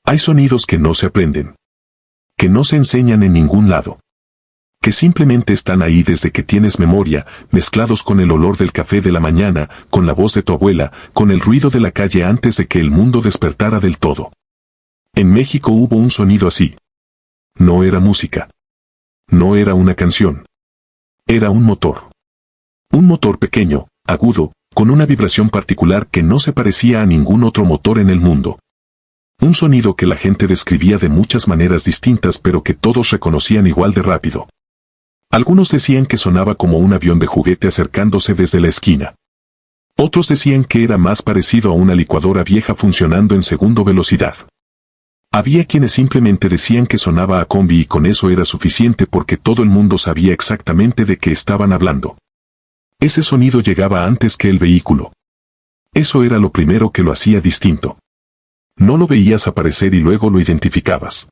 Hay sonidos que no se aprenden, que no se enseñan en ningún lado, que simplemente están ahí desde que tienes memoria, mezclados con el olor del café de la mañana, con la voz de tu abuela, con el ruido de la calle antes de que el mundo despertara del todo. En México hubo un sonido así. No era música. No era una canción. Era un motor. Un motor pequeño, agudo, con una vibración particular que no se parecía a ningún otro motor en el mundo. Un sonido que la gente describía de muchas maneras distintas pero que todos reconocían igual de rápido. Algunos decían que sonaba como un avión de juguete acercándose desde la esquina. Otros decían que era más parecido a una licuadora vieja funcionando en segunda velocidad. Había quienes simplemente decían que sonaba a combi y con eso era suficiente porque todo el mundo sabía exactamente de qué estaban hablando. Ese sonido llegaba antes que el vehículo. Eso era lo primero que lo hacía distinto. No lo veías aparecer y luego lo identificabas.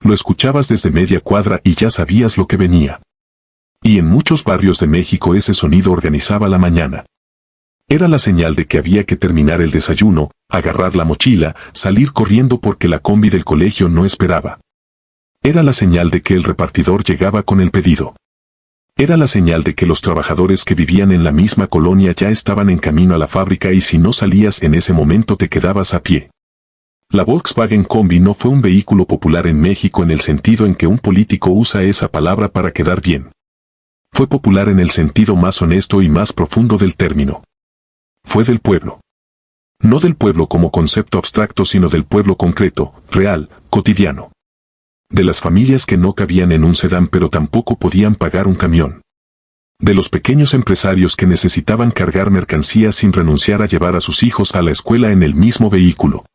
Lo escuchabas desde media cuadra y ya sabías lo que venía. Y en muchos barrios de México ese sonido organizaba la mañana. Era la señal de que había que terminar el desayuno, agarrar la mochila, salir corriendo porque la combi del colegio no esperaba. Era la señal de que el repartidor llegaba con el pedido. Era la señal de que los trabajadores que vivían en la misma colonia ya estaban en camino a la fábrica y si no salías en ese momento te quedabas a pie. La Volkswagen Combi no fue un vehículo popular en México en el sentido en que un político usa esa palabra para quedar bien. Fue popular en el sentido más honesto y más profundo del término. Fue del pueblo. No del pueblo como concepto abstracto sino del pueblo concreto, real, cotidiano. De las familias que no cabían en un sedán pero tampoco podían pagar un camión. De los pequeños empresarios que necesitaban cargar mercancías sin renunciar a llevar a sus hijos a la escuela en el mismo vehículo.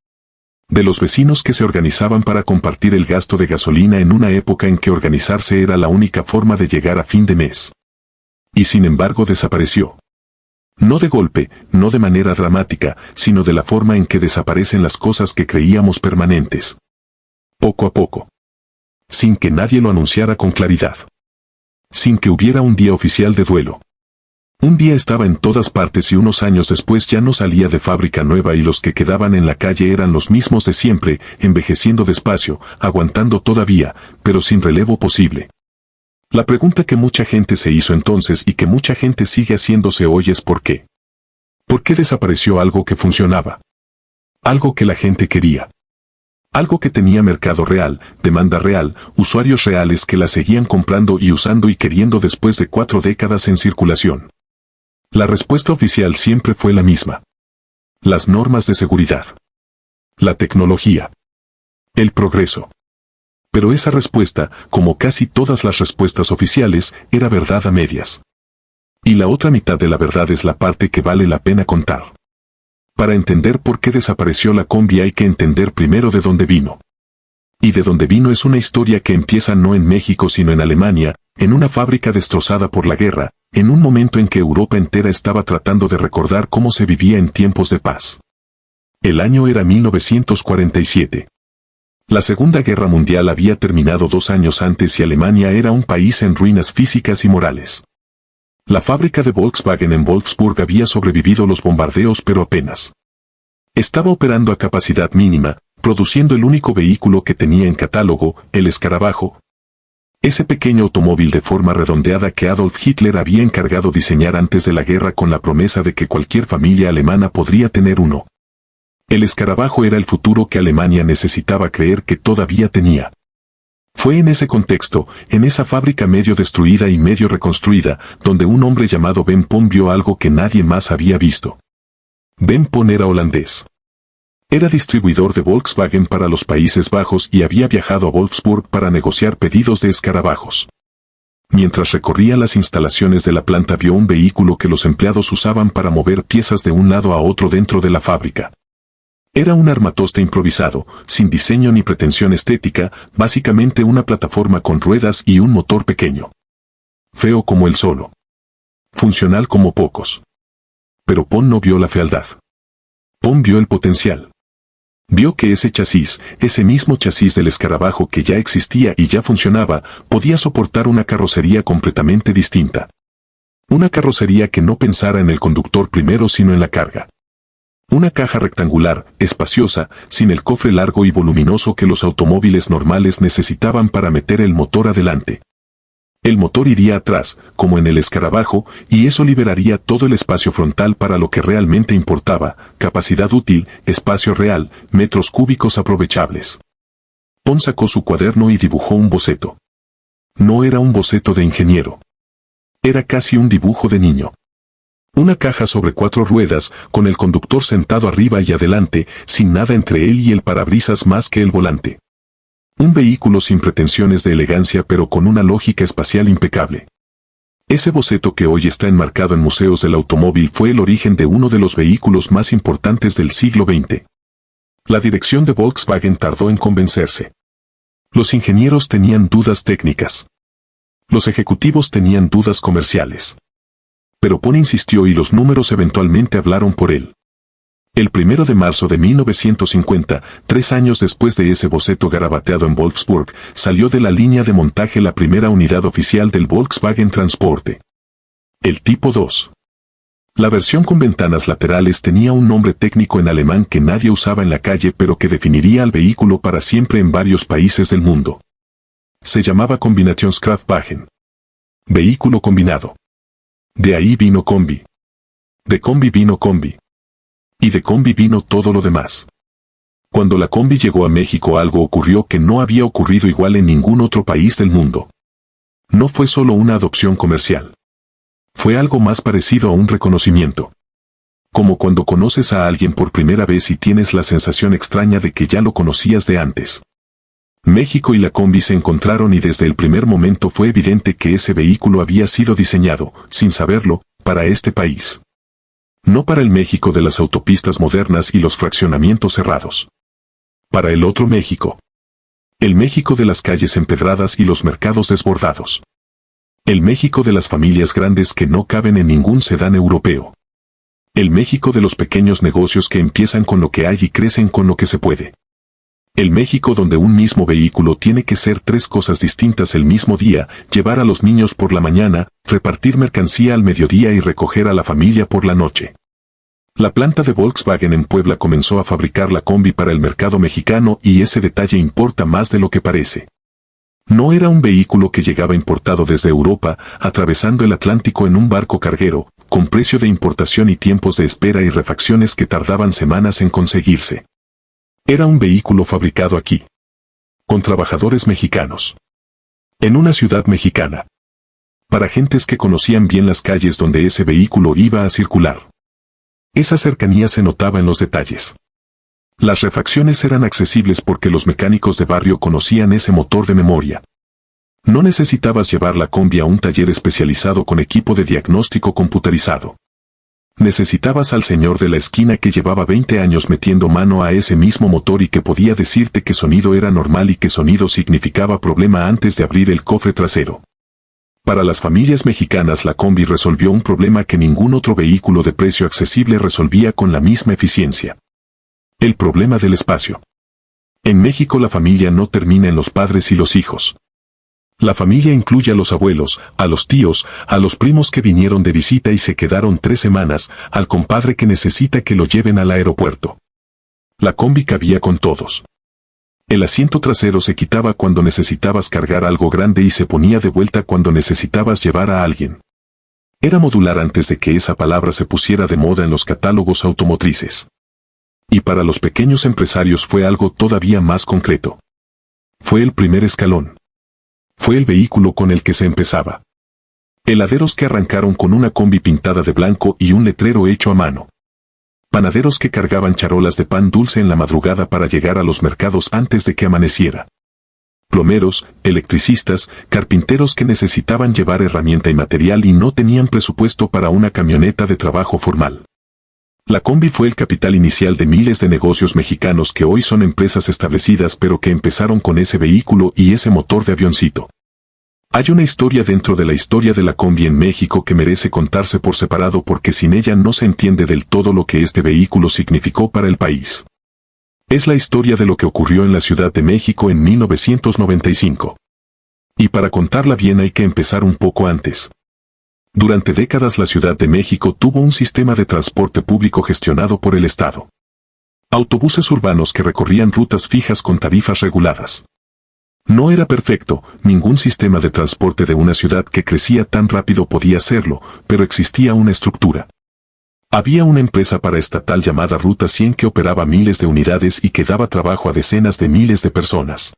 De los vecinos que se organizaban para compartir el gasto de gasolina en una época en que organizarse era la única forma de llegar a fin de mes. Y sin embargo desapareció. No de golpe, no de manera dramática, sino de la forma en que desaparecen las cosas que creíamos permanentes. Poco a poco. Sin que nadie lo anunciara con claridad. Sin que hubiera un día oficial de duelo. Un día estaba en todas partes y unos años después ya no salía de fábrica nueva y los que quedaban en la calle eran los mismos de siempre, envejeciendo despacio, aguantando todavía, pero sin relevo posible. La pregunta que mucha gente se hizo entonces y que mucha gente sigue haciéndose hoy es ¿por qué? ¿Por qué desapareció algo que funcionaba? Algo que la gente quería. Algo que tenía mercado real, demanda real, usuarios reales que la seguían comprando y usando y queriendo después de 4 décadas en circulación. La respuesta oficial siempre fue la misma. Las normas de seguridad. La tecnología. El progreso. Pero esa respuesta, como casi todas las respuestas oficiales, era verdad a medias. Y la otra mitad de la verdad es la parte que vale la pena contar. Para entender por qué desapareció la combi hay que entender primero de dónde vino. Y de dónde vino es una historia que empieza no en México sino en Alemania, en una fábrica destrozada por la guerra, en un momento en que Europa entera estaba tratando de recordar cómo se vivía en tiempos de paz. El año era 1947. La Segunda Guerra Mundial había terminado 2 años antes y Alemania era un país en ruinas físicas y morales. La fábrica de Volkswagen en Wolfsburg había sobrevivido los bombardeos pero apenas. Estaba operando a capacidad mínima, produciendo el único vehículo que tenía en catálogo, el Escarabajo. Ese pequeño automóvil de forma redondeada que Adolf Hitler había encargado diseñar antes de la guerra con la promesa de que cualquier familia alemana podría tener uno. El Escarabajo era el futuro que Alemania necesitaba creer que todavía tenía. Fue en ese contexto, en esa fábrica medio destruida y medio reconstruida, donde un hombre llamado Ben Pon vio algo que nadie más había visto. Ben Pon era holandés. Era distribuidor de Volkswagen para los Países Bajos y había viajado a Wolfsburg para negociar pedidos de escarabajos. Mientras recorría las instalaciones de la planta vio un vehículo que los empleados usaban para mover piezas de un lado a otro dentro de la fábrica. Era un armatoste improvisado, sin diseño ni pretensión estética, básicamente una plataforma con ruedas y un motor pequeño. Feo como el solo. Funcional como pocos. Pero Pon no vio la fealdad. Pon vio el potencial. Vio que ese chasis, ese mismo chasis del Escarabajo que ya existía y ya funcionaba, podía soportar una carrocería completamente distinta. Una carrocería que no pensara en el conductor primero sino en la carga. Una caja rectangular, espaciosa, sin el cofre largo y voluminoso que los automóviles normales necesitaban para meter el motor adelante. El motor iría atrás, como en el escarabajo, y eso liberaría todo el espacio frontal para lo que realmente importaba: capacidad útil, espacio real, metros cúbicos aprovechables. Pon sacó su cuaderno y dibujó un boceto. No era un boceto de ingeniero. Era casi un dibujo de niño. Una caja sobre 4 ruedas, con el conductor sentado arriba y adelante, sin nada entre él y el parabrisas más que el volante. Un vehículo sin pretensiones de elegancia pero con una lógica espacial impecable. Ese boceto que hoy está enmarcado en museos del automóvil fue el origen de uno de los vehículos más importantes del siglo XX. La dirección de Volkswagen tardó en convencerse. Los ingenieros tenían dudas técnicas. Los ejecutivos tenían dudas comerciales. Pero Pon insistió y los números eventualmente hablaron por él. El 1 de marzo de 1950, 3 años después de ese boceto garabateado en Wolfsburg, salió de la línea de montaje la primera unidad oficial del Volkswagen Transporte. El Tipo 2. La versión con ventanas laterales tenía un nombre técnico en alemán que nadie usaba en la calle pero que definiría al vehículo para siempre en varios países del mundo. Se llamaba Kombinationskraftwagen. Vehículo combinado. De ahí vino combi. De combi vino combi. Y de combi vino todo lo demás. Cuando la combi llegó a México, algo ocurrió que no había ocurrido igual en ningún otro país del mundo. No fue solo una adopción comercial. Fue algo más parecido a un reconocimiento. Como cuando conoces a alguien por primera vez y tienes la sensación extraña de que ya lo conocías de antes. México y la combi se encontraron y desde el primer momento fue evidente que ese vehículo había sido diseñado, sin saberlo, para este país. No para el México de las autopistas modernas y los fraccionamientos cerrados. Para el otro México. El México de las calles empedradas y los mercados desbordados. El México de las familias grandes que no caben en ningún sedán europeo. El México de los pequeños negocios que empiezan con lo que hay y crecen con lo que se puede. El México donde un mismo vehículo tiene que ser 3 cosas distintas el mismo día: llevar a los niños por la mañana, repartir mercancía al mediodía y recoger a la familia por la noche. La planta de Volkswagen en Puebla comenzó a fabricar la combi para el mercado mexicano y ese detalle importa más de lo que parece. No era un vehículo que llegaba importado desde Europa, atravesando el Atlántico en un barco carguero, con precio de importación y tiempos de espera y refacciones que tardaban semanas en conseguirse. Era un vehículo fabricado aquí. Con trabajadores mexicanos. En una ciudad mexicana. Para gentes que conocían bien las calles donde ese vehículo iba a circular. Esa cercanía se notaba en los detalles. Las refacciones eran accesibles porque los mecánicos de barrio conocían ese motor de memoria. No necesitabas llevar la combi a un taller especializado con equipo de diagnóstico computarizado. Necesitabas al señor de la esquina que llevaba 20 años metiendo mano a ese mismo motor y que podía decirte qué sonido era normal y qué sonido significaba problema antes de abrir el cofre trasero. Para las familias mexicanas la combi resolvió un problema que ningún otro vehículo de precio accesible resolvía con la misma eficiencia. El problema del espacio. En México la familia no termina en los padres y los hijos. La familia incluye a los abuelos, a los tíos, a los primos que vinieron de visita y se quedaron 3 semanas, al compadre que necesita que lo lleven al aeropuerto. La combi cabía con todos. El asiento trasero se quitaba cuando necesitabas cargar algo grande y se ponía de vuelta cuando necesitabas llevar a alguien. Era modular antes de que esa palabra se pusiera de moda en los catálogos automotrices. Y para los pequeños empresarios fue algo todavía más concreto. Fue el primer escalón. Fue el vehículo con el que se empezaba. Heladeros que arrancaron con una combi pintada de blanco y un letrero hecho a mano. Panaderos que cargaban charolas de pan dulce en la madrugada para llegar a los mercados antes de que amaneciera. Plomeros, electricistas, carpinteros que necesitaban llevar herramienta y material y no tenían presupuesto para una camioneta de trabajo formal. La combi fue el capital inicial de miles de negocios mexicanos que hoy son empresas establecidas pero que empezaron con ese vehículo y ese motor de avioncito. Hay una historia dentro de la historia de la combi en México que merece contarse por separado porque sin ella no se entiende del todo lo que este vehículo significó para el país. Es la historia de lo que ocurrió en la Ciudad de México en 1995. Y para contarla bien hay que empezar un poco antes. Durante décadas la Ciudad de México tuvo un sistema de transporte público gestionado por el Estado. Autobuses urbanos que recorrían rutas fijas con tarifas reguladas. No era perfecto, ningún sistema de transporte de una ciudad que crecía tan rápido podía hacerlo, pero existía una estructura. Había una empresa paraestatal llamada Ruta 100 que operaba miles de unidades y que daba trabajo a decenas de miles de personas.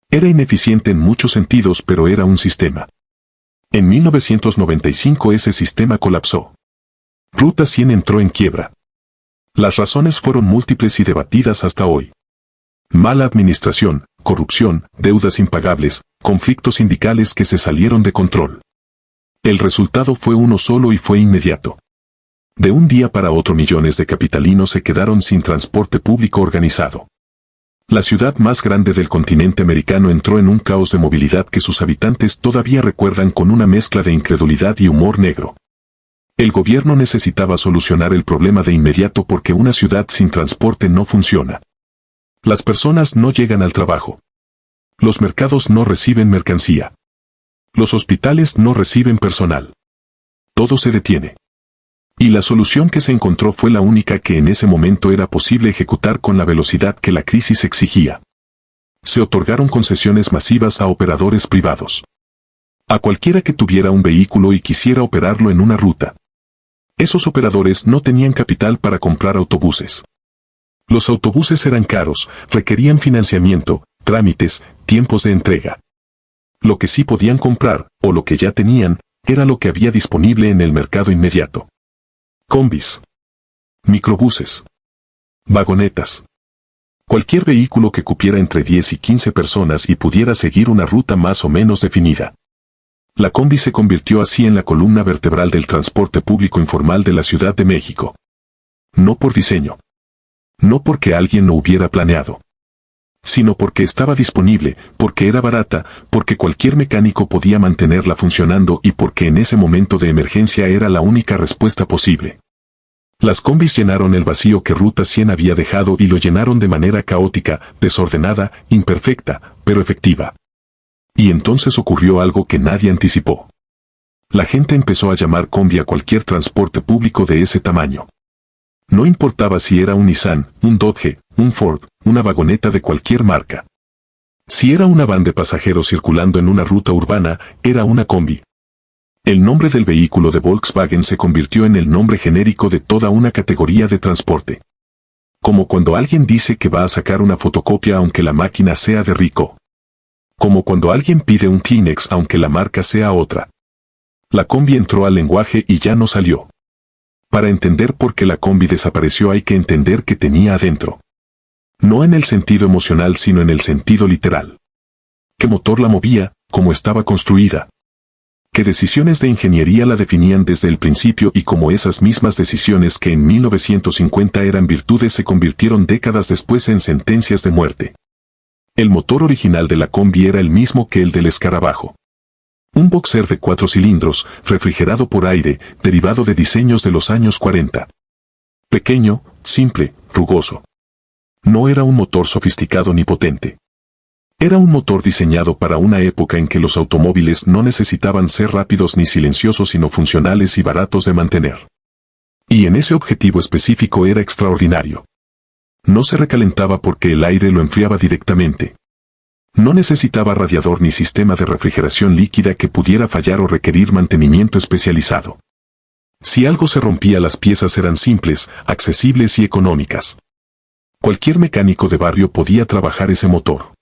Era ineficiente en muchos sentidos, pero era un sistema. En 1995 ese sistema colapsó. Ruta 100 entró en quiebra. Las razones fueron múltiples y debatidas hasta hoy. Mala administración, corrupción, deudas impagables, conflictos sindicales que se salieron de control. El resultado fue uno solo y fue inmediato. De un día para otro millones de capitalinos se quedaron sin transporte público organizado. La ciudad más grande del continente americano entró en un caos de movilidad que sus habitantes todavía recuerdan con una mezcla de incredulidad y humor negro. El gobierno necesitaba solucionar el problema de inmediato porque una ciudad sin transporte no funciona. Las personas no llegan al trabajo. Los mercados no reciben mercancía. Los hospitales no reciben personal. Todo se detiene. Y la solución que se encontró fue la única que en ese momento era posible ejecutar con la velocidad que la crisis exigía. Se otorgaron concesiones masivas a operadores privados. A cualquiera que tuviera un vehículo y quisiera operarlo en una ruta. Esos operadores no tenían capital para comprar autobuses. Los autobuses eran caros, requerían financiamiento, trámites, tiempos de entrega. Lo que sí podían comprar, o lo que ya tenían, era lo que había disponible en el mercado inmediato. Combis. Microbuses. Vagonetas. Cualquier vehículo que cupiera entre 10 y 15 personas y pudiera seguir una ruta más o menos definida. La combi se convirtió así en la columna vertebral del transporte público informal de la Ciudad de México. No por diseño. No porque alguien lo hubiera planeado. Sino porque estaba disponible, porque era barata, porque cualquier mecánico podía mantenerla funcionando y porque en ese momento de emergencia era la única respuesta posible. Las combis llenaron el vacío que Ruta 100 había dejado y lo llenaron de manera caótica, desordenada, imperfecta, pero efectiva. Y entonces ocurrió algo que nadie anticipó. La gente empezó a llamar combi a cualquier transporte público de ese tamaño. No importaba si era un Nissan, un Dodge, un Ford, una vagoneta de cualquier marca. Si era una van de pasajeros circulando en una ruta urbana, era una combi. El nombre del vehículo de Volkswagen se convirtió en el nombre genérico de toda una categoría de transporte. Como cuando alguien dice que va a sacar una fotocopia aunque la máquina sea de Ricoh. Como cuando alguien pide un Kleenex aunque la marca sea otra. La combi entró al lenguaje y ya no salió. Para entender por qué la combi desapareció hay que entender qué tenía adentro. No en el sentido emocional sino en el sentido literal. ¿Qué motor la movía? ¿Cómo estaba construida? ¿Qué decisiones de ingeniería la definían desde el principio y cómo esas mismas decisiones que en 1950 eran virtudes se convirtieron décadas después en sentencias de muerte? El motor original de la combi era el mismo que el del escarabajo. Un boxer de 4 cilindros, refrigerado por aire, derivado de diseños de los años 40. Pequeño, simple, rugoso. No era un motor sofisticado ni potente. Era un motor diseñado para una época en que los automóviles no necesitaban ser rápidos ni silenciosos sino funcionales y baratos de mantener. Y en ese objetivo específico era extraordinario. No se recalentaba porque el aire lo enfriaba directamente. No necesitaba radiador ni sistema de refrigeración líquida que pudiera fallar o requerir mantenimiento especializado. Si algo se rompía, las piezas eran simples, accesibles y económicas. Cualquier mecánico de barrio podía trabajar ese motor.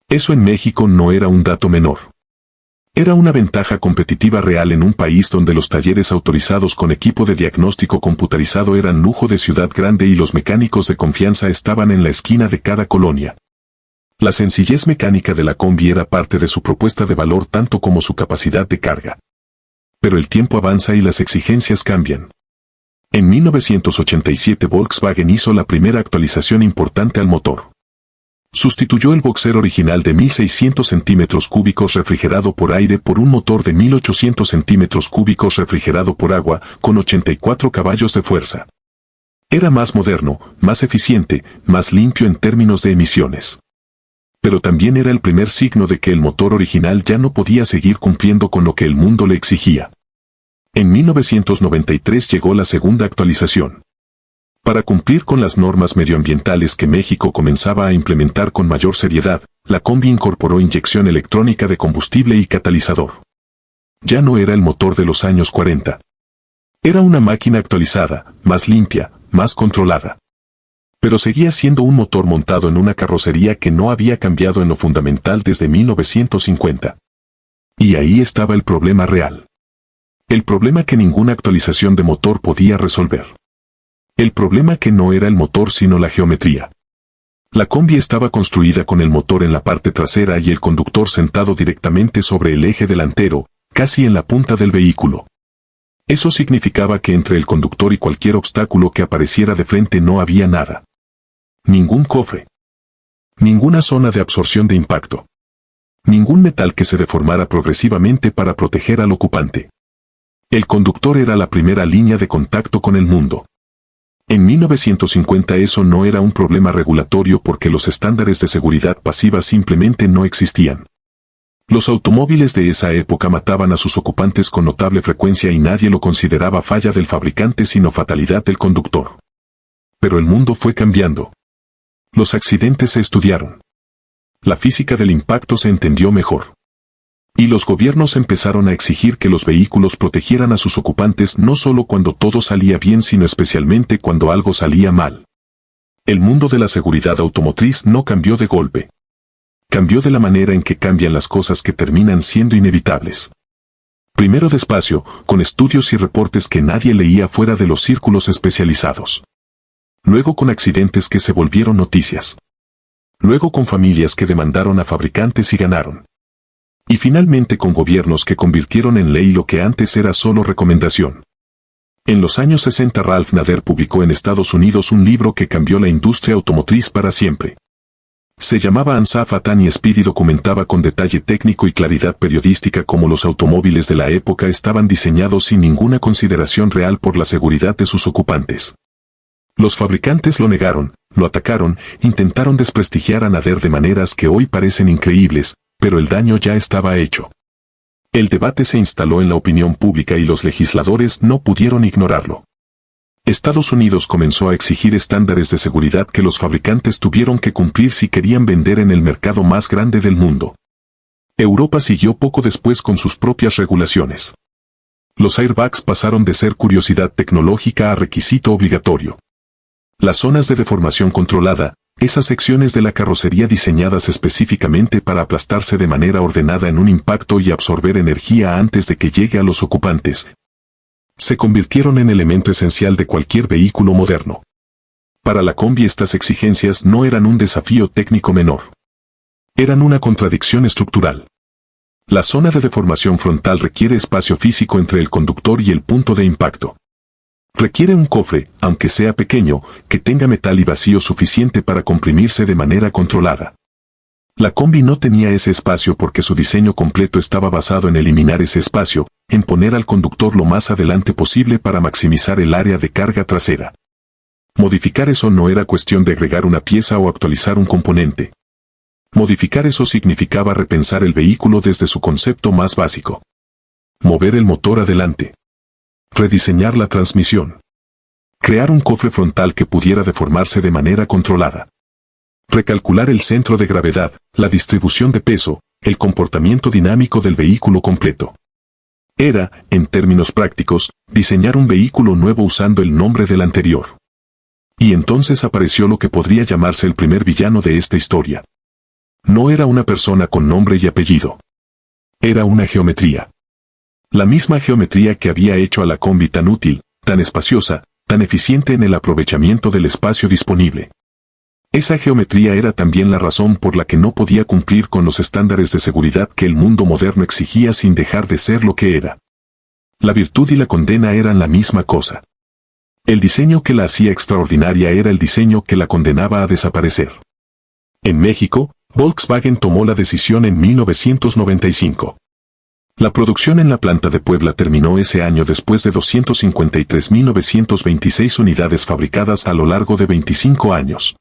Eso en México no era un dato menor. Era una ventaja competitiva real en un país donde los talleres autorizados con equipo de diagnóstico computarizado eran lujo de ciudad grande y los mecánicos de confianza estaban en la esquina de cada colonia. La sencillez mecánica de la combi era parte de su propuesta de valor tanto como su capacidad de carga. Pero el tiempo avanza y las exigencias cambian. En 1987 Volkswagen hizo la primera actualización importante al motor. Sustituyó el boxer original de 1600 centímetros cúbicos refrigerado por aire por un motor de 1800 centímetros cúbicos refrigerado por agua con 84 caballos de fuerza. Era más moderno, más eficiente, más limpio en términos de emisiones. Pero también era el primer signo de que el motor original ya no podía seguir cumpliendo con lo que el mundo le exigía. En 1993 llegó la segunda actualización. Para cumplir con las normas medioambientales que México comenzaba a implementar con mayor seriedad, la combi incorporó inyección electrónica de combustible y catalizador. Ya no era el motor de los años 40. Era una máquina actualizada, más limpia, más controlada. Pero seguía siendo un motor montado en una carrocería que no había cambiado en lo fundamental desde 1950. Y ahí estaba el problema real. El problema que ninguna actualización de motor podía resolver. El problema que no era el motor sino la geometría. La combi estaba construida con el motor en la parte trasera y el conductor sentado directamente sobre el eje delantero, casi en la punta del vehículo. Eso significaba que entre el conductor y cualquier obstáculo que apareciera de frente no había nada. Ningún cofre. Ninguna zona de absorción de impacto. Ningún metal que se deformara progresivamente para proteger al ocupante. El conductor era la primera línea de contacto con el mundo. En 1950 eso no era un problema regulatorio porque los estándares de seguridad pasiva simplemente no existían. Los automóviles de esa época mataban a sus ocupantes con notable frecuencia y nadie lo consideraba falla del fabricante sino fatalidad del conductor. Pero el mundo fue cambiando. Los accidentes se estudiaron. La física del impacto se entendió mejor. Y los gobiernos empezaron a exigir que los vehículos protegieran a sus ocupantes no solo cuando todo salía bien sino especialmente cuando algo salía mal. El mundo de la seguridad automotriz no cambió de golpe. Cambió de la manera en que cambian las cosas que terminan siendo inevitables. Primero despacio, con estudios y reportes que nadie leía fuera de los círculos especializados. Luego con accidentes que se volvieron noticias. Luego con familias que demandaron a fabricantes y ganaron. Y finalmente con gobiernos que convirtieron en ley lo que antes era solo recomendación. En los años 60 Ralph Nader publicó en Estados Unidos un libro que cambió la industria automotriz para siempre. Se llamaba Ansaf Atani Speed y documentaba con detalle técnico y claridad periodística cómo los automóviles de la época estaban diseñados sin ninguna consideración real por la seguridad de sus ocupantes. Los fabricantes lo negaron, lo atacaron, intentaron desprestigiar a Nader de maneras que hoy parecen increíbles, pero el daño ya estaba hecho. El debate se instaló en la opinión pública y los legisladores no pudieron ignorarlo. Estados Unidos comenzó a exigir estándares de seguridad que los fabricantes tuvieron que cumplir si querían vender en el mercado más grande del mundo. Europa siguió poco después con sus propias regulaciones. Los airbags pasaron de ser curiosidad tecnológica a requisito obligatorio. Las zonas de deformación controlada, esas secciones de la carrocería diseñadas específicamente para aplastarse de manera ordenada en un impacto y absorber energía antes de que llegue a los ocupantes, se convirtieron en elemento esencial de cualquier vehículo moderno. Para la combi estas exigencias no eran un desafío técnico menor. Eran una contradicción estructural. La zona de deformación frontal requiere espacio físico entre el conductor y el punto de impacto. Requiere un cofre, aunque sea pequeño, que tenga metal y vacío suficiente para comprimirse de manera controlada. La combi no tenía ese espacio porque su diseño completo estaba basado en eliminar ese espacio, en poner al conductor lo más adelante posible para maximizar el área de carga trasera. Modificar eso no era cuestión de agregar una pieza o actualizar un componente. Modificar eso significaba repensar el vehículo desde su concepto más básico. Mover el motor adelante. Rediseñar la transmisión. Crear un cofre frontal que pudiera deformarse de manera controlada. Recalcular el centro de gravedad, la distribución de peso, el comportamiento dinámico del vehículo completo. Era, en términos prácticos, diseñar un vehículo nuevo usando el nombre del anterior. Y entonces apareció lo que podría llamarse el primer villano de esta historia. No era una persona con nombre y apellido. Era una geometría. La misma geometría que había hecho a la combi tan útil, tan espaciosa, tan eficiente en el aprovechamiento del espacio disponible. Esa geometría era también la razón por la que no podía cumplir con los estándares de seguridad que el mundo moderno exigía sin dejar de ser lo que era. La virtud y la condena eran la misma cosa. El diseño que la hacía extraordinaria era el diseño que la condenaba a desaparecer. En México, Volkswagen tomó la decisión en 1995. La producción en la planta de Puebla terminó ese año después de 253.926 unidades fabricadas a lo largo de 25 años.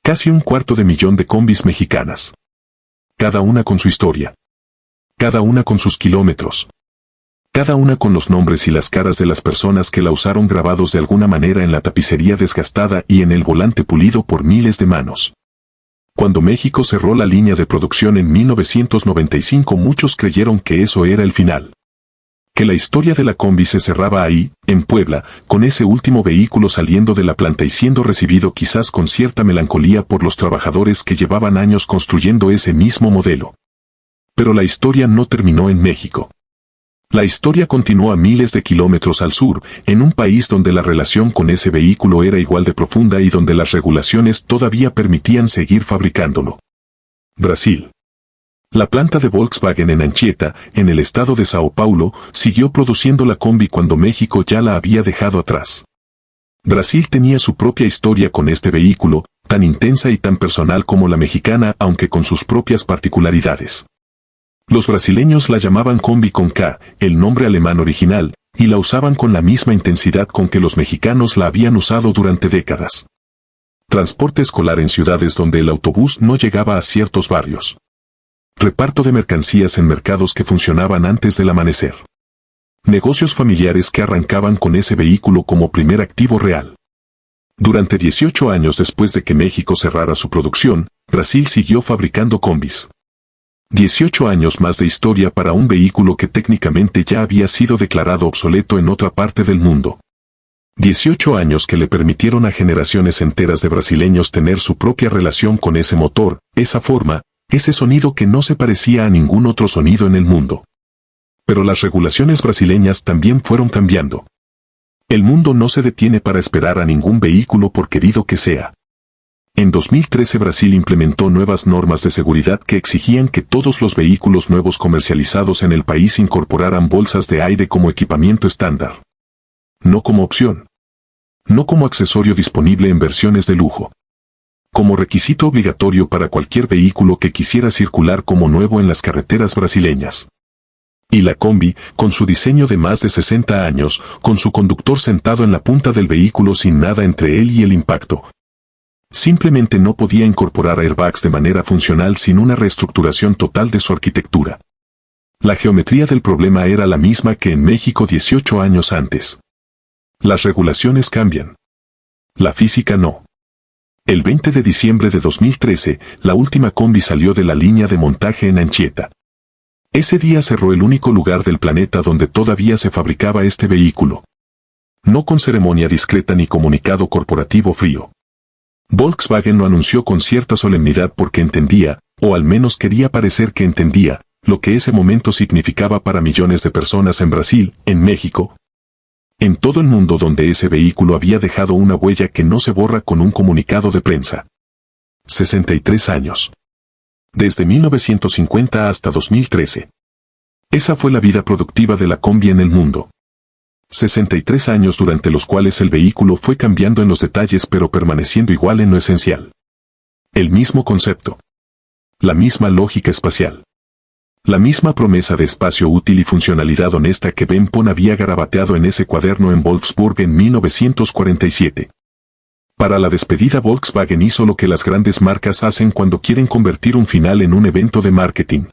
Casi 250.000 de combis mexicanas. Cada una con su historia. Cada una con sus kilómetros. Cada una con los nombres y las caras de las personas que la usaron grabados de alguna manera en la tapicería desgastada y en el volante pulido por miles de manos. Cuando México cerró la línea de producción en 1995, muchos creyeron que eso era el final. Que la historia de la combi se cerraba ahí, en Puebla, con ese último vehículo saliendo de la planta y siendo recibido quizás con cierta melancolía por los trabajadores que llevaban años construyendo ese mismo modelo. Pero la historia no terminó en México. La historia continuó a miles de kilómetros al sur, en un país donde la relación con ese vehículo era igual de profunda y donde las regulaciones todavía permitían seguir fabricándolo. Brasil. La planta de Volkswagen en Anchieta, en el estado de Sao Paulo, siguió produciendo la combi cuando México ya la había dejado atrás. Brasil tenía su propia historia con este vehículo, tan intensa y tan personal como la mexicana, aunque con sus propias particularidades. Los brasileños la llamaban combi con K, el nombre alemán original, y la usaban con la misma intensidad con que los mexicanos la habían usado durante décadas. Transporte escolar en ciudades donde el autobús no llegaba a ciertos barrios. Reparto de mercancías en mercados que funcionaban antes del amanecer. Negocios familiares que arrancaban con ese vehículo como primer activo real. Durante 18 años después de que México cerrara su producción, Brasil siguió fabricando combis. 18 años más de historia para un vehículo que técnicamente ya había sido declarado obsoleto en otra parte del mundo. 18 años que le permitieron a generaciones enteras de brasileños tener su propia relación con ese motor, esa forma, ese sonido que no se parecía a ningún otro sonido en el mundo. Pero las regulaciones brasileñas también fueron cambiando. El mundo no se detiene para esperar a ningún vehículo por querido que sea. En 2013 Brasil implementó nuevas normas de seguridad que exigían que todos los vehículos nuevos comercializados en el país incorporaran bolsas de aire como equipamiento estándar. No como opción. No como accesorio disponible en versiones de lujo. Como requisito obligatorio para cualquier vehículo que quisiera circular como nuevo en las carreteras brasileñas. Y la combi, con su diseño de más de 60 años, con su conductor sentado en la punta del vehículo sin nada entre él y el impacto. Simplemente no podía incorporar airbags de manera funcional sin una reestructuración total de su arquitectura. La geometría del problema era la misma que en México 18 años antes. Las regulaciones cambian. La física no. El 20 de diciembre de 2013, la última combi salió de la línea de montaje en Anchieta. Ese día cerró el único lugar del planeta donde todavía se fabricaba este vehículo. No con ceremonia discreta ni comunicado corporativo frío. Volkswagen lo anunció con cierta solemnidad porque entendía, o al menos quería parecer que entendía, lo que ese momento significaba para millones de personas en Brasil, en México, en todo el mundo donde ese vehículo había dejado una huella que no se borra con un comunicado de prensa. 63 años. Desde 1950 hasta 2013. Esa fue la vida productiva de la combi en el mundo. 63 años durante los cuales el vehículo fue cambiando en los detalles pero permaneciendo igual en lo esencial. El mismo concepto. La misma lógica espacial. La misma promesa de espacio útil y funcionalidad honesta que Ben Pon había garabateado en ese cuaderno en Wolfsburg en 1947. Para la despedida Volkswagen hizo lo que las grandes marcas hacen cuando quieren convertir un final en un evento de marketing.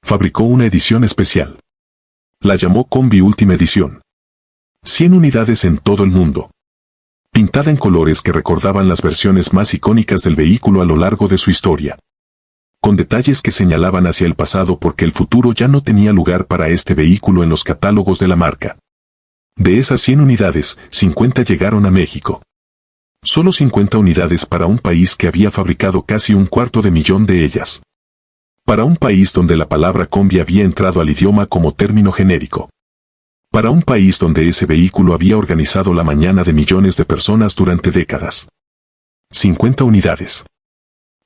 Fabricó una edición especial. La llamó Combi Última Edición. 100 unidades en todo el mundo. Pintada en colores que recordaban las versiones más icónicas del vehículo a lo largo de su historia. Con detalles que señalaban hacia el pasado porque el futuro ya no tenía lugar para este vehículo en los catálogos de la marca. De esas 100 unidades, 50 llegaron a México. Solo 50 unidades para un país que había fabricado casi 250.000 de ellas. Para un país donde la palabra combi había entrado al idioma como término genérico. Para un país donde ese vehículo había organizado la mañana de millones de personas durante décadas. 50 unidades.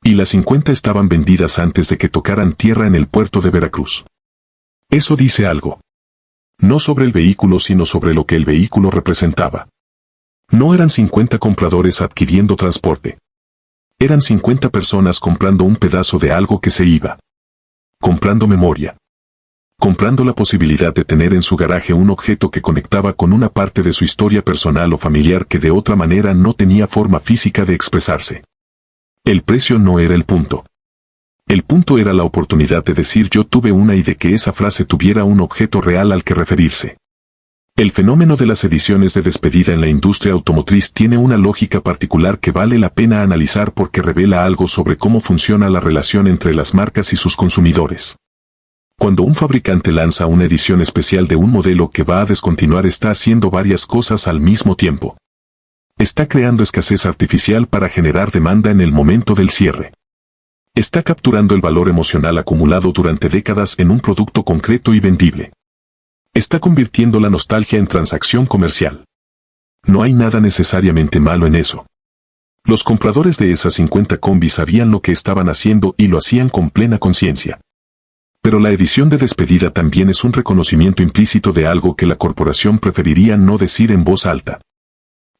Y las 50 estaban vendidas antes de que tocaran tierra en el puerto de Veracruz. Eso dice algo. No sobre el vehículo sino sobre lo que el vehículo representaba. No eran 50 compradores adquiriendo transporte. Eran 50 personas comprando un pedazo de algo que se iba. Comprando memoria. Comprando la posibilidad de tener en su garaje un objeto que conectaba con una parte de su historia personal o familiar que de otra manera no tenía forma física de expresarse. El precio no era el punto. El punto era la oportunidad de decir yo tuve una y de que esa frase tuviera un objeto real al que referirse. El fenómeno de las ediciones de despedida en la industria automotriz tiene una lógica particular que vale la pena analizar porque revela algo sobre cómo funciona la relación entre las marcas y sus consumidores. Cuando un fabricante lanza una edición especial de un modelo que va a descontinuar, está haciendo varias cosas al mismo tiempo. Está creando escasez artificial para generar demanda en el momento del cierre. Está capturando el valor emocional acumulado durante décadas en un producto concreto y vendible. Está convirtiendo la nostalgia en transacción comercial. No hay nada necesariamente malo en eso. Los compradores de esas 50 combis sabían lo que estaban haciendo y lo hacían con plena conciencia. Pero la edición de despedida también es un reconocimiento implícito de algo que la corporación preferiría no decir en voz alta.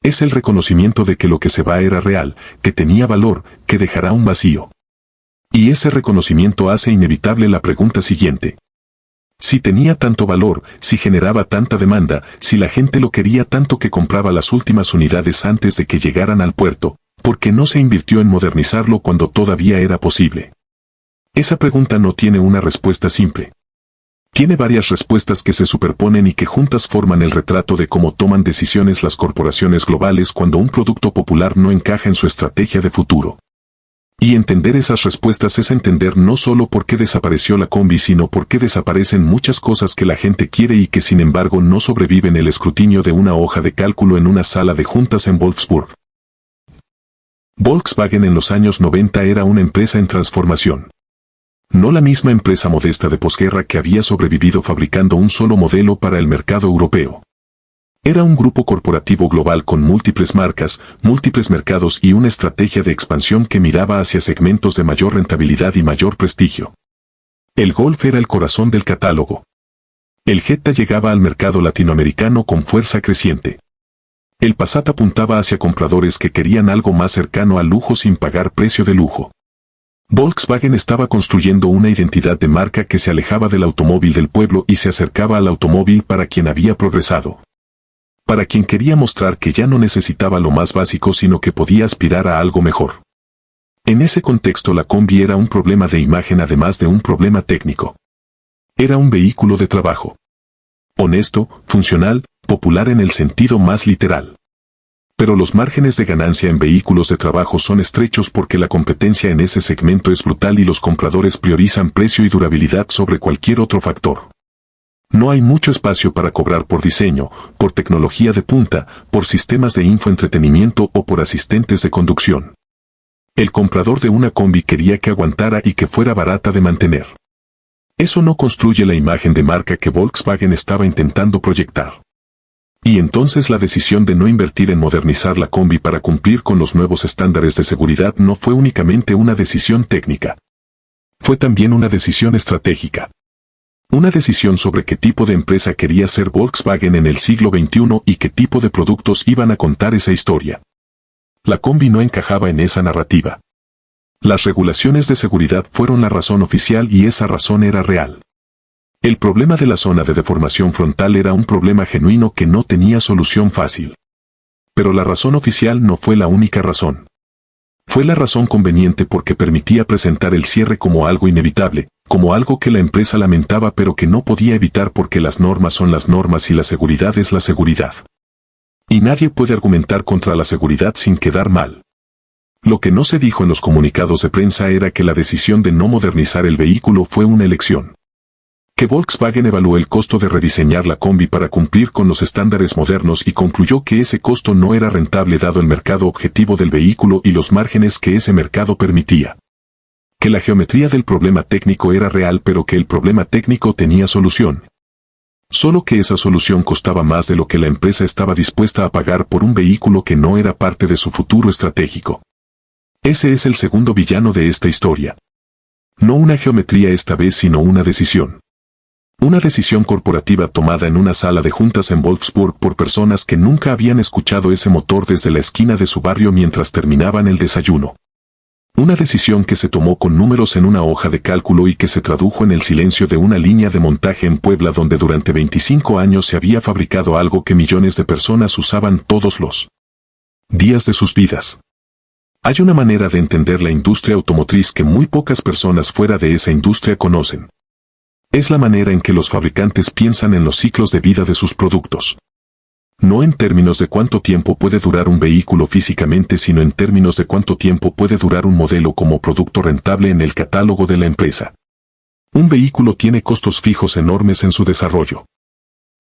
Es el reconocimiento de que lo que se va era real, que tenía valor, que dejará un vacío. Y ese reconocimiento hace inevitable la pregunta siguiente. Si tenía tanto valor, si generaba tanta demanda, si la gente lo quería tanto que compraba las últimas unidades antes de que llegaran al puerto, ¿por qué no se invirtió en modernizarlo cuando todavía era posible? Esa pregunta no tiene una respuesta simple. Tiene varias respuestas que se superponen y que juntas forman el retrato de cómo toman decisiones las corporaciones globales cuando un producto popular no encaja en su estrategia de futuro. Y entender esas respuestas es entender no solo por qué desapareció la combi, sino por qué desaparecen muchas cosas que la gente quiere y que sin embargo no sobreviven el escrutinio de una hoja de cálculo en una sala de juntas en Wolfsburg. Volkswagen en los años 90 era una empresa en transformación. No la misma empresa modesta de posguerra que había sobrevivido fabricando un solo modelo para el mercado europeo. Era un grupo corporativo global con múltiples marcas, múltiples mercados y una estrategia de expansión que miraba hacia segmentos de mayor rentabilidad y mayor prestigio. El Golf era el corazón del catálogo. El Jetta llegaba al mercado latinoamericano con fuerza creciente. El Passat apuntaba hacia compradores que querían algo más cercano al lujo sin pagar precio de lujo. Volkswagen estaba construyendo una identidad de marca que se alejaba del automóvil del pueblo y se acercaba al automóvil para quien había progresado. Para quien quería mostrar que ya no necesitaba lo más básico sino que podía aspirar a algo mejor. En ese contexto la combi era un problema de imagen además de un problema técnico. Era un vehículo de trabajo. Honesto, funcional, popular en el sentido más literal. Pero los márgenes de ganancia en vehículos de trabajo son estrechos porque la competencia en ese segmento es brutal y los compradores priorizan precio y durabilidad sobre cualquier otro factor. No hay mucho espacio para cobrar por diseño, por tecnología de punta, por sistemas de infoentretenimiento o por asistentes de conducción. El comprador de una combi quería que aguantara y que fuera barata de mantener. Eso no construye la imagen de marca que Volkswagen estaba intentando proyectar. Y entonces la decisión de no invertir en modernizar la combi para cumplir con los nuevos estándares de seguridad no fue únicamente una decisión técnica. Fue también una decisión estratégica. Una decisión sobre qué tipo de empresa quería ser Volkswagen en el siglo XXI y qué tipo de productos iban a contar esa historia. La combi no encajaba en esa narrativa. Las regulaciones de seguridad fueron la razón oficial y esa razón era real. El problema de la zona de deformación frontal era un problema genuino que no tenía solución fácil. Pero la razón oficial no fue la única razón. Fue la razón conveniente porque permitía presentar el cierre como algo inevitable, como algo que la empresa lamentaba pero que no podía evitar porque las normas son las normas y la seguridad es la seguridad. Y nadie puede argumentar contra la seguridad sin quedar mal. Lo que no se dijo en los comunicados de prensa era que la decisión de no modernizar el vehículo fue una elección. Que Volkswagen evaluó el costo de rediseñar la combi para cumplir con los estándares modernos y concluyó que ese costo no era rentable dado el mercado objetivo del vehículo y los márgenes que ese mercado permitía. Que la geometría del problema técnico era real pero que el problema técnico tenía solución. Solo que esa solución costaba más de lo que la empresa estaba dispuesta a pagar por un vehículo que no era parte de su futuro estratégico. Ese es el segundo villano de esta historia. No una geometría esta vez sino una decisión. Una decisión corporativa tomada en una sala de juntas en Wolfsburg por personas que nunca habían escuchado ese motor desde la esquina de su barrio mientras terminaban el desayuno. Una decisión que se tomó con números en una hoja de cálculo y que se tradujo en el silencio de una línea de montaje en Puebla donde durante 25 años se había fabricado algo que millones de personas usaban todos los días de sus vidas. Hay una manera de entender la industria automotriz que muy pocas personas fuera de esa industria conocen. Es la manera en que los fabricantes piensan en los ciclos de vida de sus productos. No en términos de cuánto tiempo puede durar un vehículo físicamente, sino en términos de cuánto tiempo puede durar un modelo como producto rentable en el catálogo de la empresa. Un vehículo tiene costos fijos enormes en su desarrollo.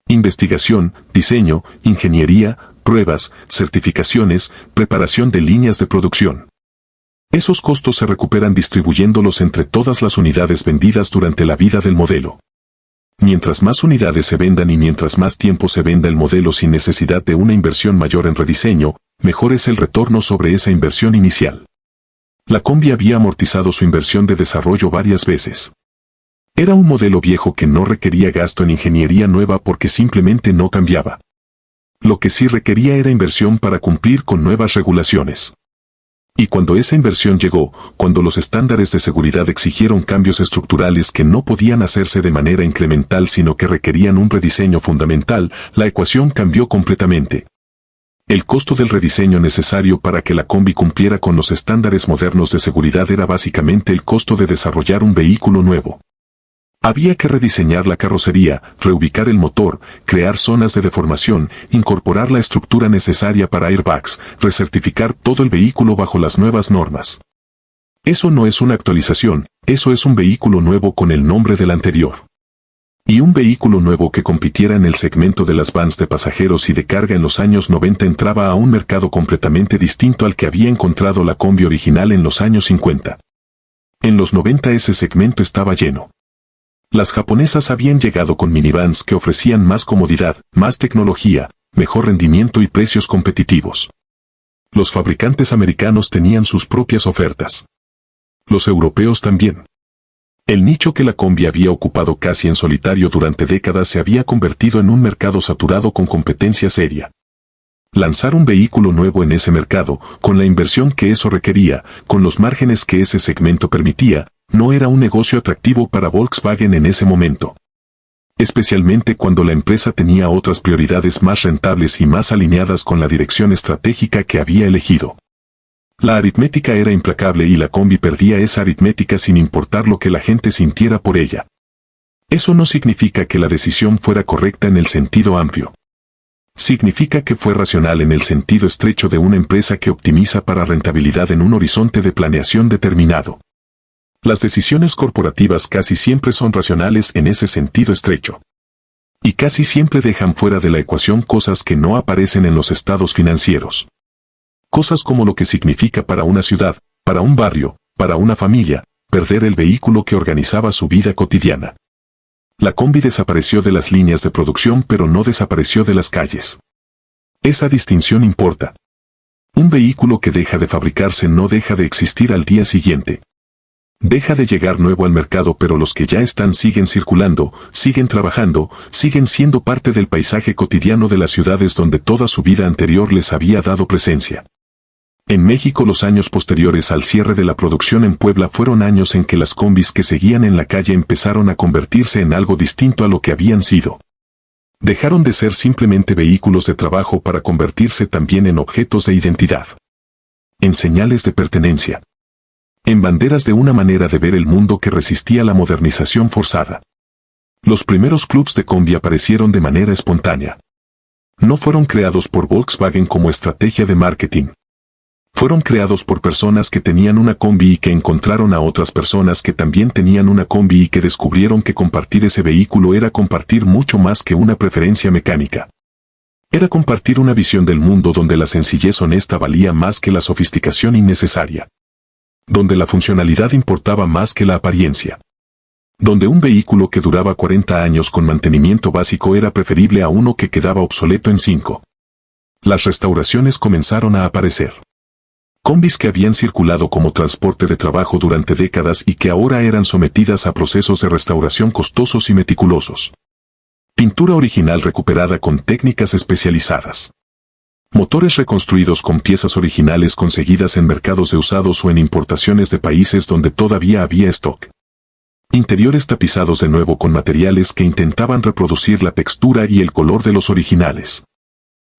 Investigación, diseño, ingeniería, pruebas, certificaciones, preparación de líneas de producción. Esos costos se recuperan distribuyéndolos entre todas las unidades vendidas durante la vida del modelo. Mientras más unidades se vendan y mientras más tiempo se venda el modelo sin necesidad de una inversión mayor en rediseño, mejor es el retorno sobre esa inversión inicial. La Combi había amortizado su inversión de desarrollo varias veces. Era un modelo viejo que no requería gasto en ingeniería nueva porque simplemente no cambiaba. Lo que sí requería era inversión para cumplir con nuevas regulaciones. Y cuando esa inversión llegó, cuando los estándares de seguridad exigieron cambios estructurales que no podían hacerse de manera incremental sino que requerían un rediseño fundamental, la ecuación cambió completamente. El costo del rediseño necesario para que la Combi cumpliera con los estándares modernos de seguridad era básicamente el costo de desarrollar un vehículo nuevo. Había que rediseñar la carrocería, reubicar el motor, crear zonas de deformación, incorporar la estructura necesaria para airbags, recertificar todo el vehículo bajo las nuevas normas. Eso no es una actualización, eso es un vehículo nuevo con el nombre del anterior. Y un vehículo nuevo que compitiera en el segmento de las vans de pasajeros y de carga en los años 90 entraba a un mercado completamente distinto al que había encontrado la Combi original en los años 50. En los 90 ese segmento estaba lleno. Las japonesas habían llegado con minivans que ofrecían más comodidad, más tecnología, mejor rendimiento y precios competitivos. Los fabricantes americanos tenían sus propias ofertas. Los europeos también. El nicho que la Combi había ocupado casi en solitario durante décadas se había convertido en un mercado saturado con competencia seria. Lanzar un vehículo nuevo en ese mercado, con la inversión que eso requería, con los márgenes que ese segmento permitía, no era un negocio atractivo para Volkswagen en ese momento. Especialmente cuando la empresa tenía otras prioridades más rentables y más alineadas con la dirección estratégica que había elegido. La aritmética era implacable y la Combi perdía esa aritmética sin importar lo que la gente sintiera por ella. Eso no significa que la decisión fuera correcta en el sentido amplio. Significa que fue racional en el sentido estrecho de una empresa que optimiza para rentabilidad en un horizonte de planeación determinado. Las decisiones corporativas casi siempre son racionales en ese sentido estrecho. Y casi siempre dejan fuera de la ecuación cosas que no aparecen en los estados financieros. Cosas como lo que significa para una ciudad, para un barrio, para una familia, perder el vehículo que organizaba su vida cotidiana. La Combi desapareció de las líneas de producción pero no desapareció de las calles. Esa distinción importa. Un vehículo que deja de fabricarse no deja de existir al día siguiente. Deja de llegar nuevo al mercado pero los que ya están siguen circulando, siguen trabajando, siguen siendo parte del paisaje cotidiano de las ciudades donde toda su vida anterior les había dado presencia. En México los años posteriores al cierre de la producción en Puebla fueron años en que las combis que seguían en la calle empezaron a convertirse en algo distinto a lo que habían sido. Dejaron de ser simplemente vehículos de trabajo para convertirse también en objetos de identidad. En señales de pertenencia. En banderas de una manera de ver el mundo que resistía la modernización forzada. Los primeros clubs de combi aparecieron de manera espontánea. No fueron creados por Volkswagen como estrategia de marketing. Fueron creados por personas que tenían una combi y que encontraron a otras personas que también tenían una combi y que descubrieron que compartir ese vehículo era compartir mucho más que una preferencia mecánica. Era compartir una visión del mundo donde la sencillez honesta valía más que la sofisticación innecesaria. Donde la funcionalidad importaba más que la apariencia. Donde un vehículo que duraba 40 años con mantenimiento básico era preferible a uno que quedaba obsoleto en 5. Las restauraciones comenzaron a aparecer. Combis que habían circulado como transporte de trabajo durante décadas y que ahora eran sometidas a procesos de restauración costosos y meticulosos. Pintura original recuperada con técnicas especializadas. Motores reconstruidos con piezas originales conseguidas en mercados de usados o en importaciones de países donde todavía había stock. Interiores tapizados de nuevo con materiales que intentaban reproducir la textura y el color de los originales.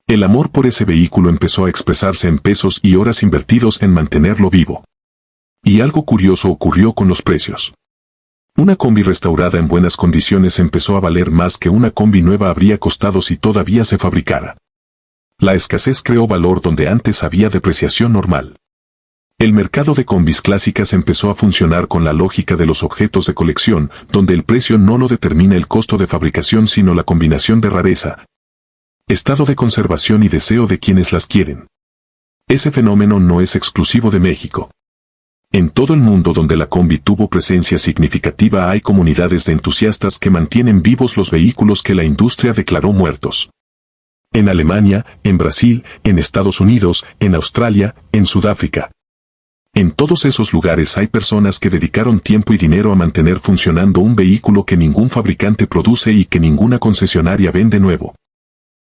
El amor por ese vehículo empezó a expresarse en pesos y horas invertidos en mantenerlo vivo. Y algo curioso ocurrió con los precios. Una combi restaurada en buenas condiciones empezó a valer más que una combi nueva habría costado si todavía se fabricara. La escasez creó valor donde antes había depreciación normal. El mercado de combis clásicas empezó a funcionar con la lógica de los objetos de colección, donde el precio no lo determina el costo de fabricación sino la combinación de rareza, estado de conservación y deseo de quienes las quieren. Ese fenómeno no es exclusivo de México. En todo el mundo donde la combi tuvo presencia significativa hay comunidades de entusiastas que mantienen vivos los vehículos que la industria declaró muertos. En Alemania, en Brasil, en Estados Unidos, en Australia, en Sudáfrica. En todos esos lugares hay personas que dedicaron tiempo y dinero a mantener funcionando un vehículo que ningún fabricante produce y que ninguna concesionaria vende nuevo.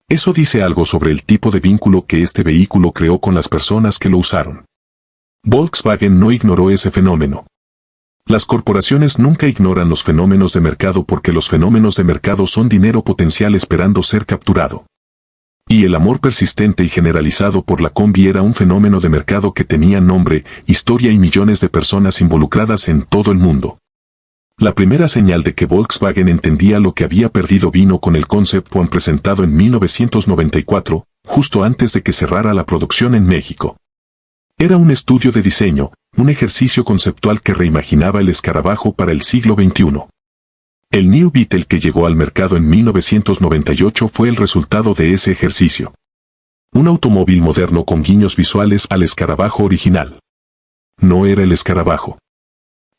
Eso dice algo sobre el tipo de vínculo que este vehículo creó con las personas que lo usaron. Volkswagen no ignoró ese fenómeno. Las corporaciones nunca ignoran los fenómenos de mercado porque los fenómenos de mercado son dinero potencial esperando ser capturado. Y el amor persistente y generalizado por la combi era un fenómeno de mercado que tenía nombre, historia y millones de personas involucradas en todo el mundo. La primera señal de que Volkswagen entendía lo que había perdido vino con el Concept One presentado en 1994, justo antes de que cerrara la producción en México. Era un estudio de diseño, un ejercicio conceptual que reimaginaba el escarabajo para el siglo XXI. El New Beetle que llegó al mercado en 1998 fue el resultado de ese ejercicio. Un automóvil moderno con guiños visuales al escarabajo original. No era el escarabajo.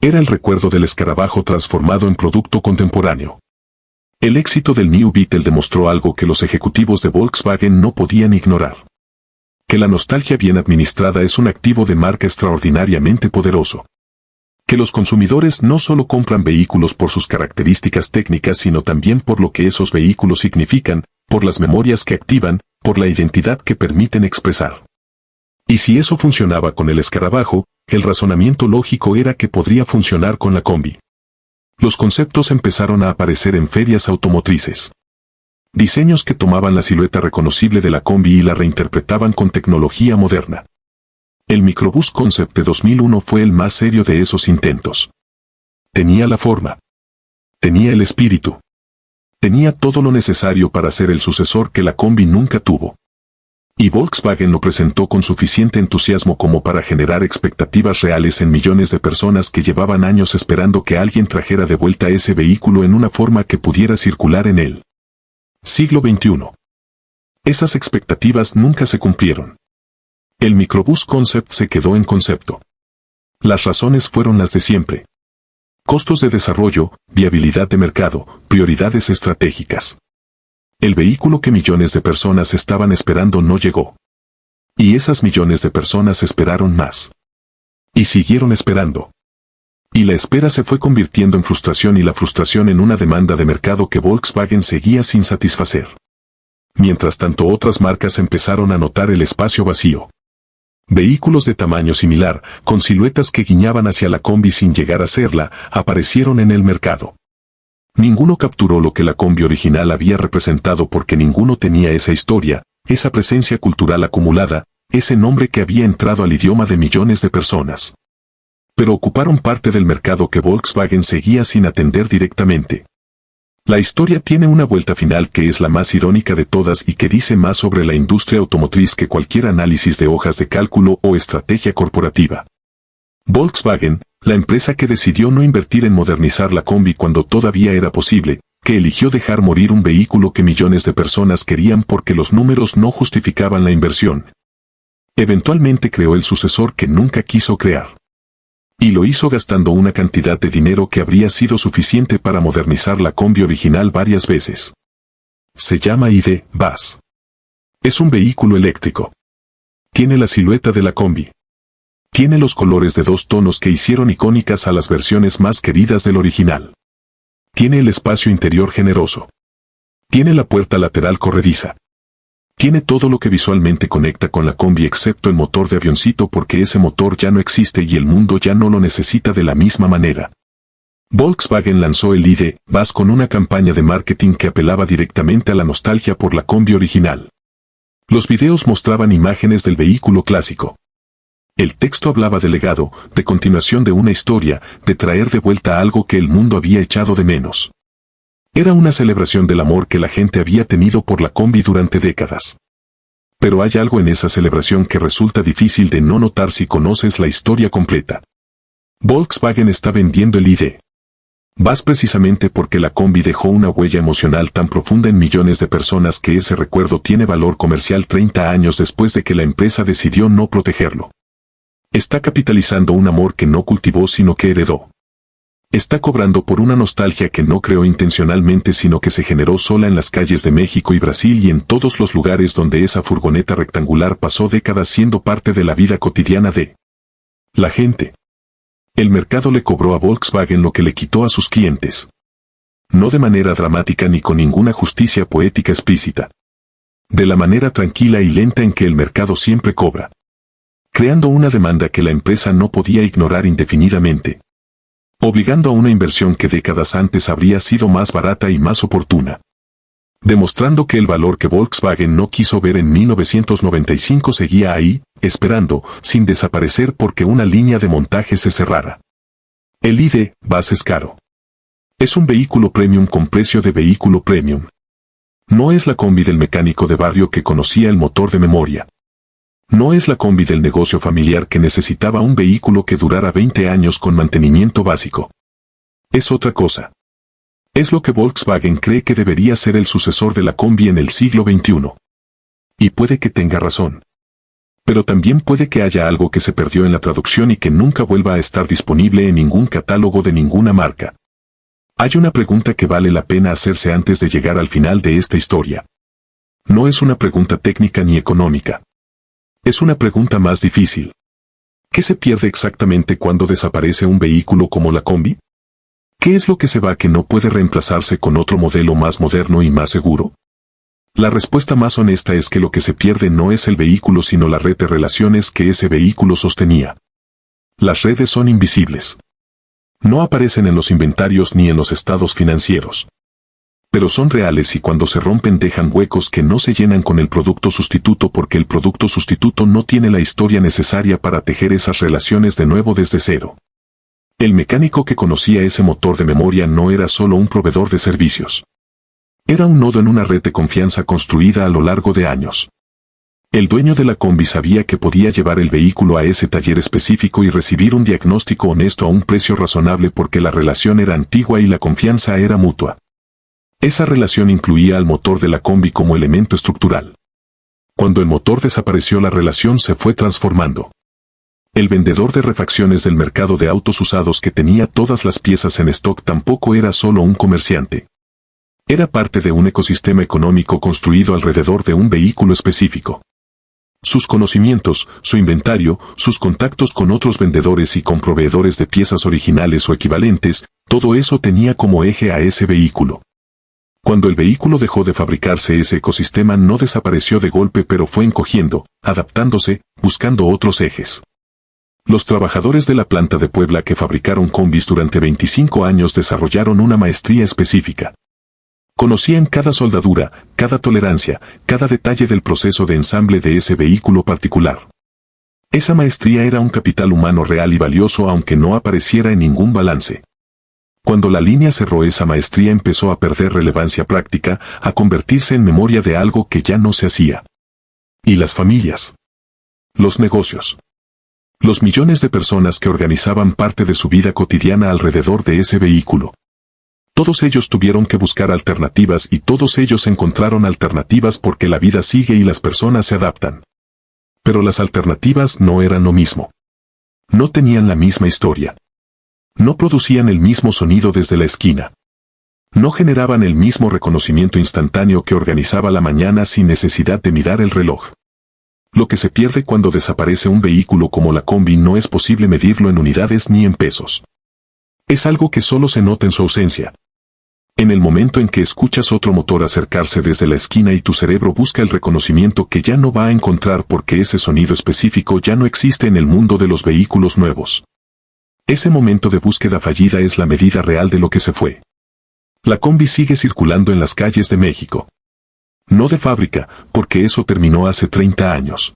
Era el recuerdo del escarabajo transformado en producto contemporáneo. El éxito del New Beetle demostró algo que los ejecutivos de Volkswagen no podían ignorar. Que la nostalgia bien administrada es un activo de marca extraordinariamente poderoso. Que los consumidores no solo compran vehículos por sus características técnicas sino también por lo que esos vehículos significan, por las memorias que activan, por la identidad que permiten expresar. Y si eso funcionaba con el escarabajo, el razonamiento lógico era que podría funcionar con la combi. Los conceptos empezaron a aparecer en ferias automotrices. Diseños que tomaban la silueta reconocible de la combi y la reinterpretaban con tecnología moderna. El Microbús Concept de 2001 fue el más serio de esos intentos. Tenía la forma. Tenía el espíritu. Tenía todo lo necesario para ser el sucesor que la combi nunca tuvo. Y Volkswagen lo presentó con suficiente entusiasmo como para generar expectativas reales en millones de personas que llevaban años esperando que alguien trajera de vuelta ese vehículo en una forma que pudiera circular en el siglo XXI. Esas expectativas nunca se cumplieron. El Microbús Concept se quedó en concepto. Las razones fueron las de siempre. Costos de desarrollo, viabilidad de mercado, prioridades estratégicas. El vehículo que millones de personas estaban esperando no llegó. Y esas millones de personas esperaron más. Y siguieron esperando. Y la espera se fue convirtiendo en frustración y la frustración en una demanda de mercado que Volkswagen seguía sin satisfacer. Mientras tanto otras marcas empezaron a notar el espacio vacío. Vehículos de tamaño similar, con siluetas que guiñaban hacia la combi sin llegar a serla, aparecieron en el mercado. Ninguno capturó lo que la combi original había representado porque ninguno tenía esa historia, esa presencia cultural acumulada, ese nombre que había entrado al idioma de millones de personas. Pero ocuparon parte del mercado que Volkswagen seguía sin atender directamente. La historia tiene una vuelta final que es la más irónica de todas y que dice más sobre la industria automotriz que cualquier análisis de hojas de cálculo o estrategia corporativa. Volkswagen, la empresa que decidió no invertir en modernizar la combi cuando todavía era posible, que eligió dejar morir un vehículo que millones de personas querían porque los números no justificaban la inversión. Eventualmente creó el sucesor que nunca quiso crear. Y lo hizo gastando una cantidad de dinero que habría sido suficiente para modernizar la combi original varias veces. Se llama ID. Buzz. Es un vehículo eléctrico. Tiene la silueta de la combi. Tiene los colores de 2 tonos que hicieron icónicas a las versiones más queridas del original. Tiene el espacio interior generoso. Tiene la puerta lateral corrediza. Tiene todo lo que visualmente conecta con la combi excepto el motor de avioncito porque ese motor ya no existe y el mundo ya no lo necesita de la misma manera. Volkswagen lanzó el ID. Buzz con una campaña de marketing que apelaba directamente a la nostalgia por la combi original. Los videos mostraban imágenes del vehículo clásico. El texto hablaba de legado, de continuación de una historia, de traer de vuelta algo que el mundo había echado de menos. Era una celebración del amor que la gente había tenido por la combi durante décadas. Pero hay algo en esa celebración que resulta difícil de no notar si conoces la historia completa. Volkswagen está vendiendo el ID. Vas precisamente porque la combi dejó una huella emocional tan profunda en millones de personas que ese recuerdo tiene valor comercial 30 años después de que la empresa decidió no protegerlo. Está capitalizando un amor que no cultivó sino que heredó. Está cobrando por una nostalgia que no creó intencionalmente sino que se generó sola en las calles de México y Brasil y en todos los lugares donde esa furgoneta rectangular pasó décadas siendo parte de la vida cotidiana de la gente. El mercado le cobró a Volkswagen lo que le quitó a sus clientes. No de manera dramática ni con ninguna justicia poética explícita. De la manera tranquila y lenta en que el mercado siempre cobra. Creando una demanda que la empresa no podía ignorar indefinidamente. Obligando a una inversión que décadas antes habría sido más barata y más oportuna. Demostrando que el valor que Volkswagen no quiso ver en 1995 seguía ahí, esperando, sin desaparecer porque una línea de montaje se cerrara. El ID. Buzz es caro. Es un vehículo premium con precio de vehículo premium. No es la combi del mecánico de barrio que conocía el motor de memoria. No es la combi del negocio familiar que necesitaba un vehículo que durara 20 años con mantenimiento básico. Es otra cosa. Es lo que Volkswagen cree que debería ser el sucesor de la combi en el siglo XXI. Y puede que tenga razón. Pero también puede que haya algo que se perdió en la traducción y que nunca vuelva a estar disponible en ningún catálogo de ninguna marca. Hay una pregunta que vale la pena hacerse antes de llegar al final de esta historia. No es una pregunta técnica ni económica. Es una pregunta más difícil. ¿Qué se pierde exactamente cuando desaparece un vehículo como la combi? ¿Qué es lo que se va que no puede reemplazarse con otro modelo más moderno y más seguro? La respuesta más honesta es que lo que se pierde no es el vehículo sino la red de relaciones que ese vehículo sostenía. Las redes son invisibles. No aparecen en los inventarios ni en los estados financieros. Pero son reales y cuando se rompen dejan huecos que no se llenan con el producto sustituto porque el producto sustituto no tiene la historia necesaria para tejer esas relaciones de nuevo desde cero. El mecánico que conocía ese motor de memoria no era solo un proveedor de servicios. Era un nodo en una red de confianza construida a lo largo de años. El dueño de la combi sabía que podía llevar el vehículo a ese taller específico y recibir un diagnóstico honesto a un precio razonable porque la relación era antigua y la confianza era mutua. Esa relación incluía al motor de la combi como elemento estructural. Cuando el motor desapareció, la relación se fue transformando. El vendedor de refacciones del mercado de autos usados que tenía todas las piezas en stock tampoco era solo un comerciante. Era parte de un ecosistema económico construido alrededor de un vehículo específico. Sus conocimientos, su inventario, sus contactos con otros vendedores y con proveedores de piezas originales o equivalentes, todo eso tenía como eje a ese vehículo. Cuando el vehículo dejó de fabricarse, ese ecosistema no desapareció de golpe pero fue encogiendo, adaptándose, buscando otros ejes. Los trabajadores de la planta de Puebla que fabricaron combis durante 25 años desarrollaron una maestría específica. Conocían cada soldadura, cada tolerancia, cada detalle del proceso de ensamble de ese vehículo particular. Esa maestría era un capital humano real y valioso aunque no apareciera en ningún balance. Cuando la línea cerró, esa maestría empezó a perder relevancia práctica, a convertirse en memoria de algo que ya no se hacía. ¿Y las familias? Los negocios. Los millones de personas que organizaban parte de su vida cotidiana alrededor de ese vehículo. Todos ellos tuvieron que buscar alternativas y todos ellos encontraron alternativas porque la vida sigue y las personas se adaptan. Pero las alternativas no eran lo mismo. No tenían la misma historia. No producían el mismo sonido desde la esquina. No generaban el mismo reconocimiento instantáneo que organizaba la mañana sin necesidad de mirar el reloj. Lo que se pierde cuando desaparece un vehículo como la combi no es posible medirlo en unidades ni en pesos. Es algo que solo se nota en su ausencia. En el momento en que escuchas otro motor acercarse desde la esquina y tu cerebro busca el reconocimiento que ya no va a encontrar porque ese sonido específico ya no existe en el mundo de los vehículos nuevos. Ese momento de búsqueda fallida es la medida real de lo que se fue. La combi sigue circulando en las calles de México. No de fábrica, porque eso terminó hace 30 años.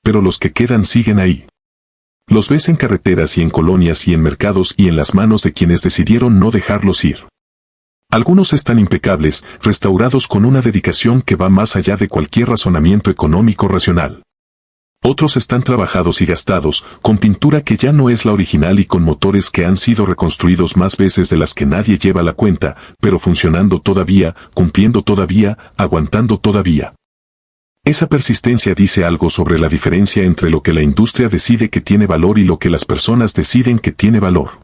Pero los que quedan siguen ahí. Los ves en carreteras y en colonias y en mercados y en las manos de quienes decidieron no dejarlos ir. Algunos están impecables, restaurados con una dedicación que va más allá de cualquier razonamiento económico racional. Otros están trabajados y gastados, con pintura que ya no es la original y con motores que han sido reconstruidos más veces de las que nadie lleva la cuenta, pero funcionando todavía, cumpliendo todavía, aguantando todavía. Esa persistencia dice algo sobre la diferencia entre lo que la industria decide que tiene valor y lo que las personas deciden que tiene valor.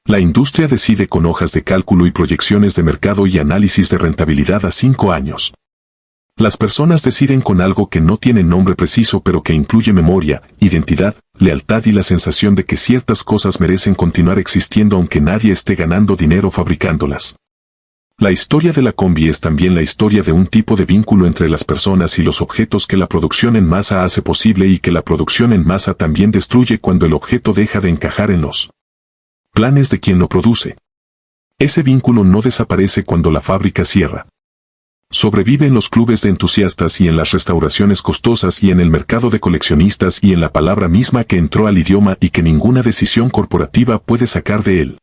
La industria decide con hojas de cálculo y proyecciones de mercado y análisis de rentabilidad a 5 años. Las personas deciden con algo que no tiene nombre preciso pero que incluye memoria, identidad, lealtad y la sensación de que ciertas cosas merecen continuar existiendo aunque nadie esté ganando dinero fabricándolas. La historia de la combi es también la historia de un tipo de vínculo entre las personas y los objetos que la producción en masa hace posible y que la producción en masa también destruye cuando el objeto deja de encajar en los planes de quien lo produce. Ese vínculo no desaparece cuando la fábrica cierra. Sobrevive en los clubes de entusiastas y en las restauraciones costosas y en el mercado de coleccionistas y en la palabra misma que entró al idioma y que ninguna decisión corporativa puede sacar de él.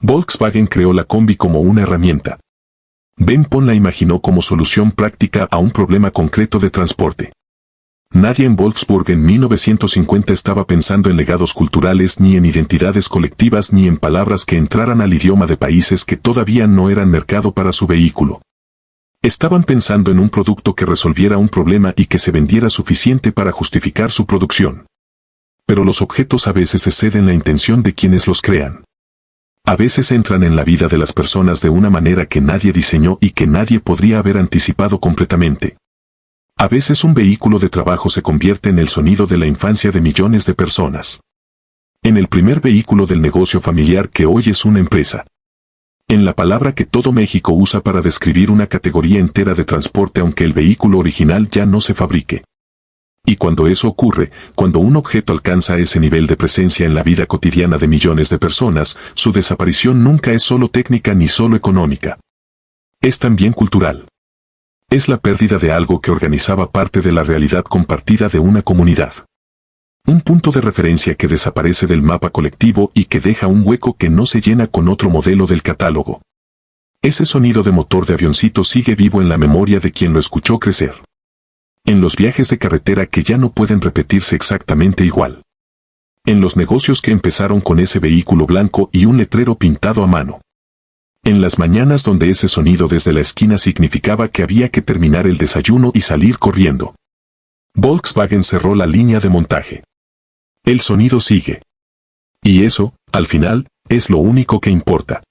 Volkswagen creó la combi como una herramienta. Ben Pon la imaginó como solución práctica a un problema concreto de transporte. Nadie en Wolfsburg en 1950 estaba pensando en legados culturales ni en identidades colectivas ni en palabras que entraran al idioma de países que todavía no eran mercado para su vehículo. Estaban pensando en un producto que resolviera un problema y que se vendiera suficiente para justificar su producción. Pero los objetos a veces exceden la intención de quienes los crean. A veces entran en la vida de las personas de una manera que nadie diseñó y que nadie podría haber anticipado completamente. A veces un vehículo de trabajo se convierte en el sonido de la infancia de millones de personas. En el primer vehículo del negocio familiar que hoy es una empresa. En la palabra que todo México usa para describir una categoría entera de transporte aunque el vehículo original ya no se fabrique. Y cuando eso ocurre, cuando un objeto alcanza ese nivel de presencia en la vida cotidiana de millones de personas, su desaparición nunca es solo técnica ni solo económica. Es también cultural. Es la pérdida de algo que organizaba parte de la realidad compartida de una comunidad. Un punto de referencia que desaparece del mapa colectivo y que deja un hueco que no se llena con otro modelo del catálogo. Ese sonido de motor de avioncito sigue vivo en la memoria de quien lo escuchó crecer. En los viajes de carretera que ya no pueden repetirse exactamente igual. En los negocios que empezaron con ese vehículo blanco y un letrero pintado a mano. En las mañanas donde ese sonido desde la esquina significaba que había que terminar el desayuno y salir corriendo. Volkswagen cerró la línea de montaje. El sonido sigue. Y eso, al final, es lo único que importa.